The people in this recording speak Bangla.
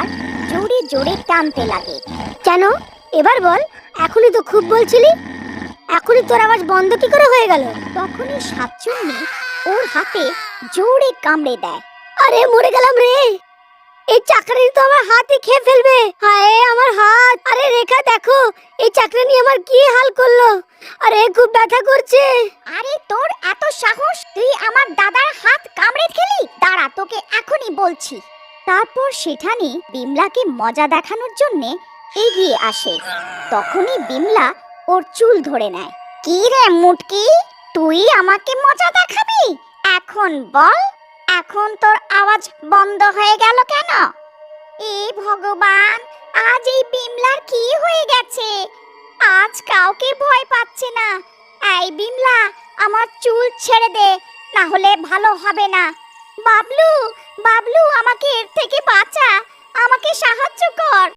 আর জোরে জোরে টানতে লাগে। কেন? এবার বল, এখনই তো খুব বলছিলি, এখনই তোর আওয়াজ বন্ধ কি করে হয়ে গেল? তখনই শাকচুন্নি ওর হাতে জোরে কামড়ে দেয়। আরে মরে গেলাম রে, এই চাকরানি তো আমার হাতে খেয়ে ফেলবে। হায় আমার হাত! আরে রেখা দেখো, এই চাকরানি আমার কি হাল করলো। আরে খুব ব্যথা করছে। আরে তোর এত সাহস, তুই আমার দাদার হাত কামড়ে খেলি? দাঁড়া, তোকে এখনই বলছি। তারপর সেখানে বিমলাকে মজা দেখানোর জন্য এগিয়ে আসে। তখনই বিমলা ওর চুল ধরে নেয়। কি রে মুটকি, তুই আমাকে মজা দেখাবি? এখন বল, এখন তোর আওয়াজ বন্ধ হয়ে গেল কেন? এ ভগবান, আজ এই বিমলার কি হয়ে গেছে? আজ কাউকে ভয় পাচ্ছে না। এই বিমলা, আমার চুল ছেড়ে দে, না হলে ভালো হবে না। বাবলু, বাবলু, আমাকে এর থেকে বাঁচা, আমাকে সাহায্য কর।